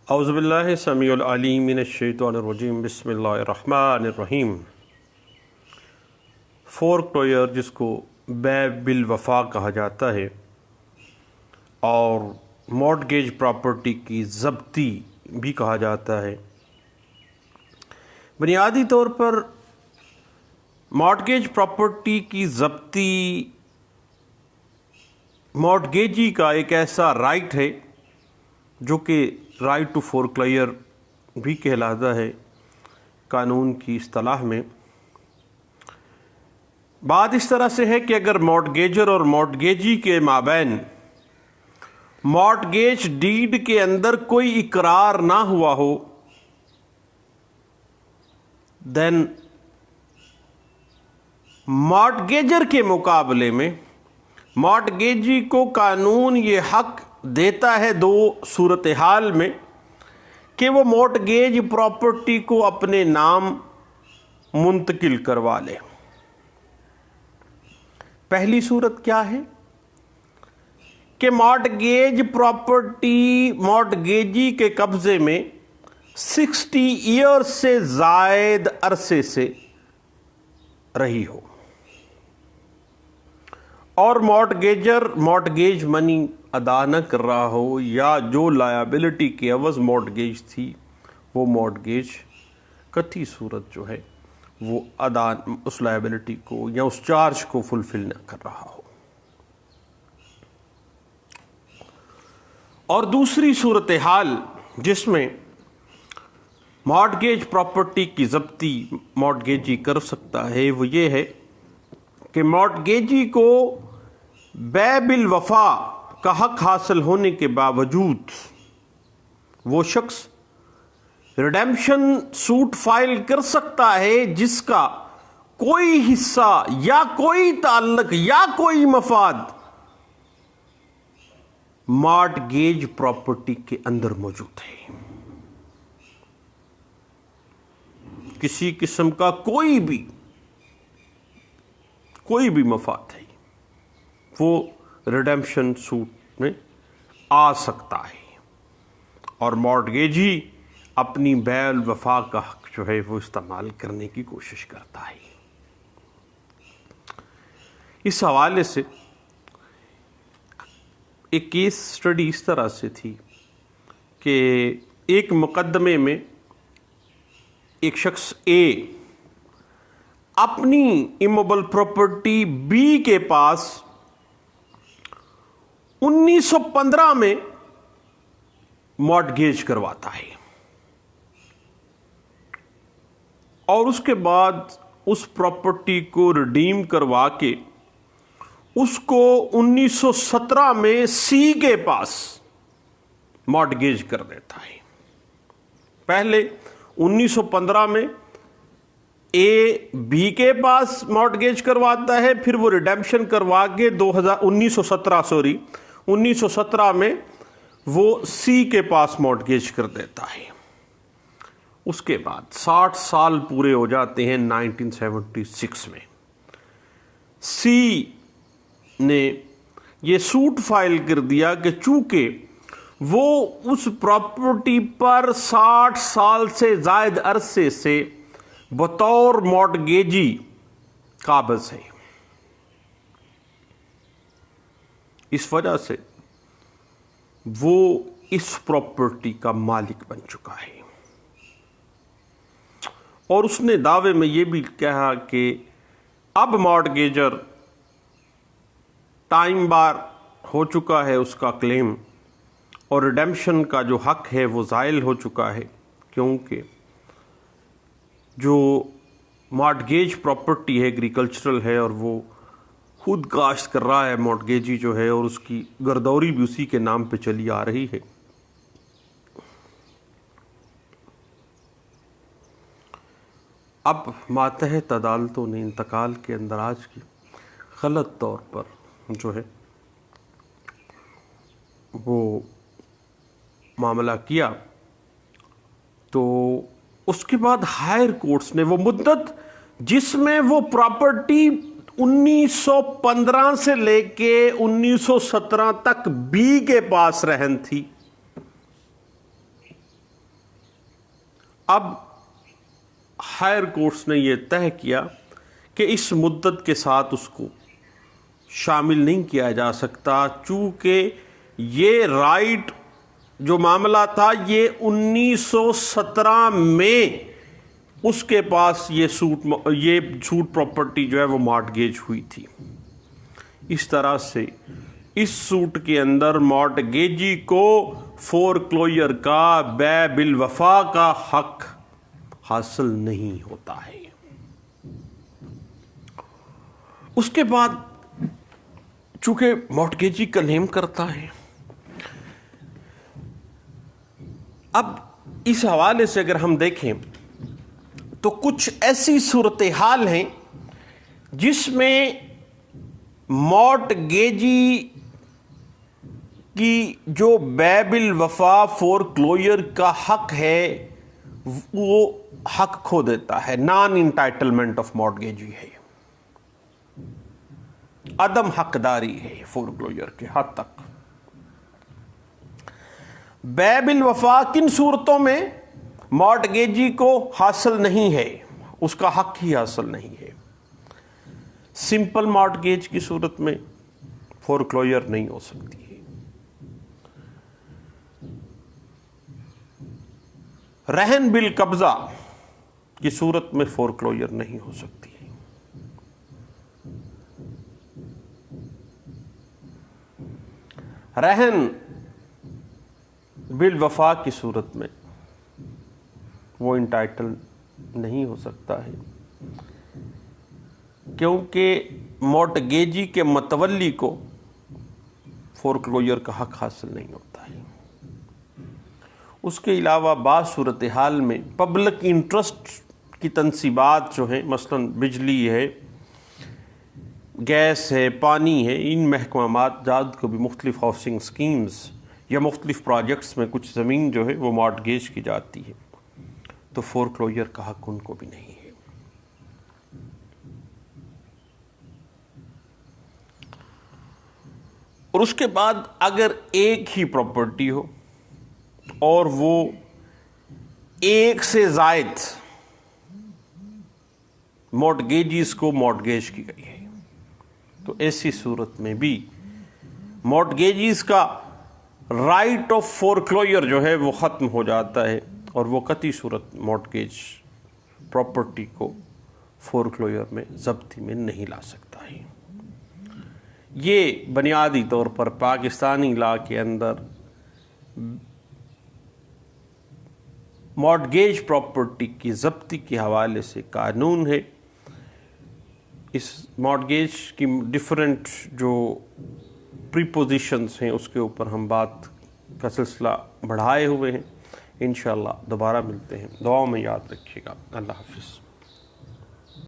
اعوذ باللہ السمیع العلیم من الشیطان الرجیم بسم اللہ الرحمن الرحیم۔ فورکلوئر جس کو بیع بالوفا کہا جاتا ہے اور مارٹگیج پراپرٹی کی ضبطی بھی کہا جاتا ہے، بنیادی طور پر مارٹگیج پراپرٹی کی ضبطی مارٹگیجی کا ایک ایسا رائٹ ہے جو کہ رائٹ ٹو فورکلوئر بھی کہلاتا ہے قانون کی اصطلاح میں۔ بات اس طرح سے ہے کہ اگر مارٹگیجر اور مارٹگیجی کے مابین مارٹگیج ڈیڈ کے اندر کوئی اقرار نہ ہوا ہو دین مارٹگیجر کے مقابلے میں مارٹگیجی کو قانون یہ حق دیتا ہے دو صورتحال میں کہ وہ مارٹگیج پراپرٹی کو اپنے نام منتقل کروا لے۔ پہلی صورت کیا ہے کہ مارٹگیج پراپرٹی مارٹگیجی کے قبضے میں 60 ایئر سے زائد عرصے سے رہی ہو اور مارٹگیجر مارٹگیج منی ادا نہ کر رہا ہو، یا جو لائبلٹی کے عوض مارٹگیج تھی وہ مارٹگیج قطعی صورت جو ہے وہ ادا اس لائبلٹی کو یا اس چارج کو فلفل نہ کر رہا ہو۔ اور دوسری صورتحال جس میں مارٹگیج پراپرٹی کی ضبطی مارٹگیجی کر سکتا ہے وہ یہ ہے کہ مارٹگیجی کو بیع بالوفا کا حق حاصل ہونے کے باوجود وہ شخص ریڈیمپشن سوٹ فائل کر سکتا ہے جس کا کوئی حصہ یا کوئی تعلق یا کوئی مفاد مارٹگیج پراپرٹی کے اندر موجود ہے۔ کسی قسم کا کوئی بھی مفاد ہے وہ ریڈیمپشن سوٹ میں آ سکتا ہے، اور مارٹگیجی اپنی بیع الوفا کا حق جو ہے وہ استعمال کرنے کی کوشش کرتا ہے۔ اس حوالے سے ایک کیس سٹڈی اس طرح سے تھی کہ ایک مقدمے میں ایک شخص اے اپنی ایموبل پراپرٹی بی کے پاس 1915 میں مارٹگیج کرواتا ہے، اور اس کے بعد اس پراپرٹی کو ریڈیم کروا کے اس کو 1917 میں سی کے پاس مارٹگیج کر دیتا ہے۔ پہلے 1915 میں اے بی کے پاس مارٹگیج کرواتا ہے، پھر وہ ریڈیمپشن کروا کے 1917 میں وہ سی کے پاس مارٹگیج کر دیتا ہے۔ اس کے بعد 60 سال پورے ہو جاتے ہیں 1976 میں سی نے یہ سوٹ فائل کر دیا کہ چونکہ وہ اس پراپرٹی پر 60 سال سے زائد عرصے سے بطور مارٹگیجی قابض ہے، اس وجہ سے وہ اس پراپرٹی کا مالک بن چکا ہے، اور اس نے دعوے میں یہ بھی کہا کہ اب مارٹگیجر ٹائم بار ہو چکا ہے اس کا کلیم، اور ریڈیمپشن کا جو حق ہے وہ زائل ہو چکا ہے، کیونکہ جو مارٹگیج پراپرٹی ہے ایگریکلچرل ہے اور وہ خود کاشت کر رہا ہے مارٹگیجی جو ہے، اور اس کی گردوری بھی اسی کے نام پہ چلی آ رہی ہے۔ اب ماتحت عدالتوں نے انتقال کے اندراج کی غلط طور پر جو ہے وہ معاملہ کیا، تو اس کے بعد ہائر کورٹس نے وہ مدت جس میں وہ پراپرٹی 1915 سے لے کے 1917 تک بی کے پاس رہن تھی، اب ہائر کورٹس نے یہ طے کیا کہ اس مدت کے ساتھ اس کو شامل نہیں کیا جا سکتا، چونکہ یہ رائٹ جو معاملہ تھا یہ 1917 میں اس کے پاس یہ سوٹ پراپرٹی جو ہے وہ مارٹگیج ہوئی تھی۔ اس طرح سے اس سوٹ کے اندر مارٹگیجی کو فورکلوجر کا بے بالوفا کا حق حاصل نہیں ہوتا ہے۔ اس کے بعد چونکہ مارٹگیجی کلیم کرتا ہے، اب اس حوالے سے اگر ہم دیکھیں تو کچھ ایسی صورتحال ہیں جس میں مارٹگیجی کی جو بے بالوفا فورکلوجر کا حق ہے وہ حق کھو دیتا ہے، نان انٹائٹلمنٹ آف مارٹگیجی ہے، عدم حقداری ہے فورکلوجر کے حد تک۔ بے بالوفا کن صورتوں میں مارٹگیجی کو حاصل نہیں ہے، اس کا حق ہی حاصل نہیں ہے۔ سمپل مارٹگیج کی صورت میں فورکلوجر نہیں ہو سکتی ہے، رہن بالقبضہ کی صورت میں فورکلوجر نہیں ہو سکتی ہے، رہن بالوفا کی صورت میں وہ انٹائٹل نہیں ہو سکتا ہے، کیونکہ مارٹگیجی کے متولی کو فورکلوجر کا حق حاصل نہیں ہوتا ہے۔ اس کے علاوہ بعض صورتحال میں پبلک انٹرسٹ کی تنصیبات جو ہیں، مثلا بجلی ہے، گیس ہے، پانی ہے، ان محکمات جات کو بھی مختلف ہاؤسنگ سکیمز یا مختلف پروجیکٹس میں کچھ زمین جو ہے وہ مارٹگیج کی جاتی ہے، تو فورکلوجر کا حق ان کو بھی نہیں ہے۔ اور اس کے بعد اگر ایک ہی پراپرٹی ہو اور وہ ایک سے زائد مارٹگیجز کو مارٹگیج کی گئی ہے، تو ایسی صورت میں بھی مارٹگیجز کا رائٹ آف فورکلوجر جو ہے وہ ختم ہو جاتا ہے، اور وہ قطعی صورت مارٹگیج پراپرٹی کو فورکلوجر میں ضبطی میں نہیں لا سکتا ہے۔ یہ بنیادی طور پر پاکستانی لا کے اندر مارٹگیج پراپرٹی کی ضبطی کے حوالے سے قانون ہے۔ اس مارٹگیج کی ڈیفرنٹ جو پریپوزیشنز ہیں اس کے اوپر ہم بات کا سلسلہ بڑھائے ہوئے ہیں، انشاءاللہ دوبارہ ملتے ہیں، دعاؤں میں یاد رکھیے گا۔ اللہ حافظ۔